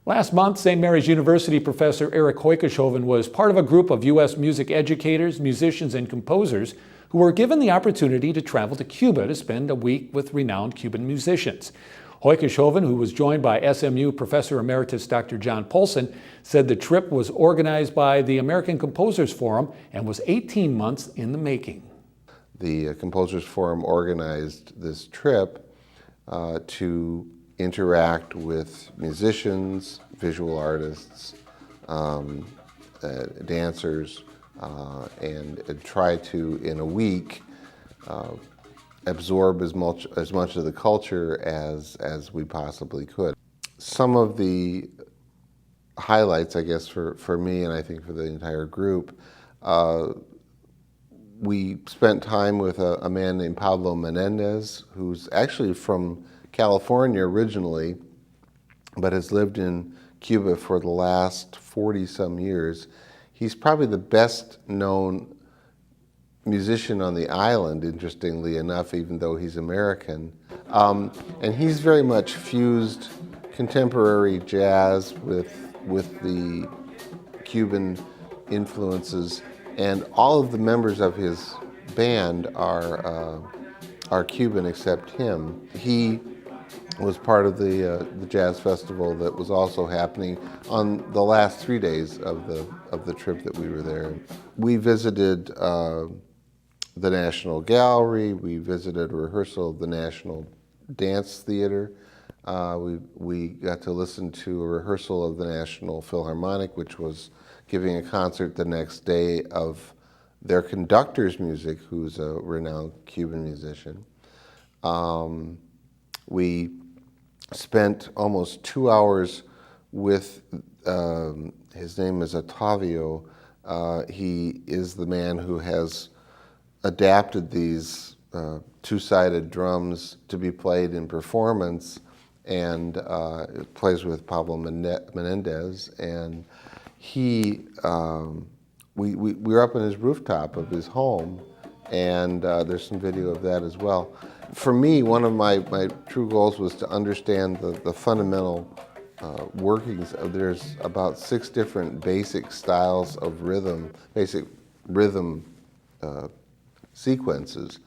Last month, St. Mary's University professor Eric Hoikeshoven was part of a group of U.S. music educators, musicians, and composers who were given the opportunity to travel to Cuba to spend a week with renowned Cuban musicians. Hoikeshoven, who was joined by SMU Professor Emeritus Dr. John Polson, said the trip was organized by the American Composers Forum and was 18 months in the making. The Composers Forum organized this trip to interact with musicians, visual artists, dancers, and try to, in a week, absorb as much of the culture as we possibly could. Some of the highlights, I guess, for me and I think for the entire group, we spent time with a man named Pablo Menendez, who's actually from California originally, but has lived in Cuba for the last 40-some years. He's probably the best known musician on the island, interestingly enough, even though he's American. And he's very much fused contemporary jazz with the Cuban influences, and all of the members of his band are Cuban except him. He was part of the jazz festival that was also happening on the last 3 days of the trip that we were there. We visited the National Gallery. We visited a rehearsal of the National Dance Theater. We got to listen to a rehearsal of the National Philharmonic, which was giving a concert the next day of their conductor's music, who's a renowned Cuban musician. We spent almost 2 hours with, his name is Otavio. He is the man who has adapted these two-sided drums to be played in performance, and plays with Pablo Menendez. And he, we were up on his rooftop of his home, and there's some video of that as well. For me, one of my true goals was to understand the fundamental workings of, there's about 6 different basic styles of rhythm, basic rhythm sequences.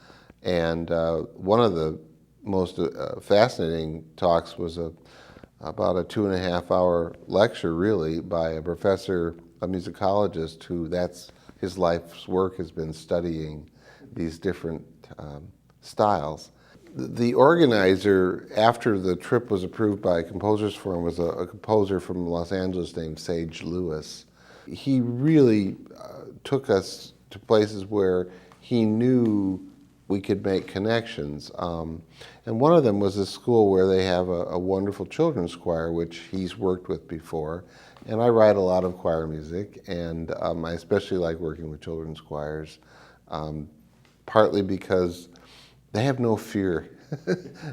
And one of the most fascinating talks was about a 2.5-hour lecture, really, by a professor, a musicologist, who that's his life's work has been studying these different styles. The organizer, after the trip was approved by Composers Forum, was a composer from Los Angeles named Sage Lewis. He really took us to places where he knew we could make connections. And one of them was a school where they have a wonderful children's choir, which he's worked with before. And I write a lot of choir music, and I especially like working with children's choirs, partly because they have no fear.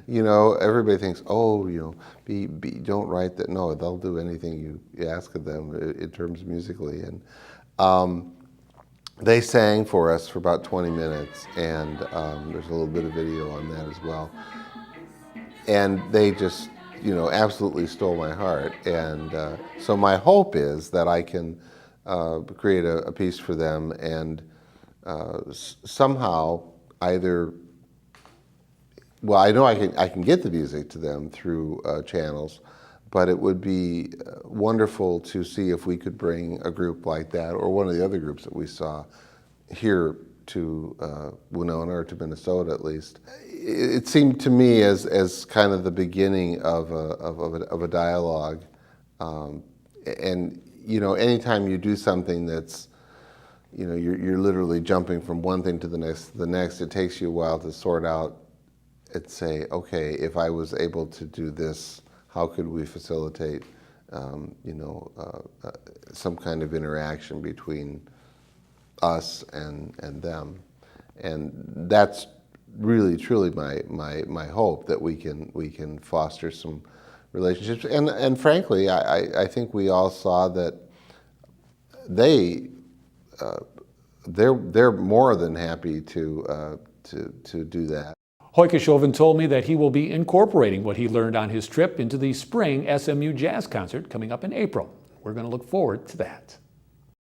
You know, everybody thinks, oh, you know, don't write that. No, they'll do anything you ask of them in terms musically. And they sang for us for about 20 minutes, and there's a little bit of video on that as well. And they just, you know, absolutely stole my heart. And so my hope is that I can create a piece for them, and somehow either, well, I know I can get the music to them through channels, but it would be wonderful to see if we could bring a group like that, or one of the other groups that we saw, here to Winona, or to Minnesota at least. It seemed to me as kind of the beginning of a dialogue. And you know, anytime you do something that's, you know, you're literally jumping from one thing to the next, it takes you a while to sort out and say, okay, if I was able to do this, how could we facilitate, you know, some kind of interaction between us and them? And that's really, truly my hope, that we can foster some relationships. And frankly, I think we all saw that they're more than happy to do that. Hoikeshoven told me that he will be incorporating what he learned on his trip into the spring SMU jazz concert coming up in April. We're going to look forward to that.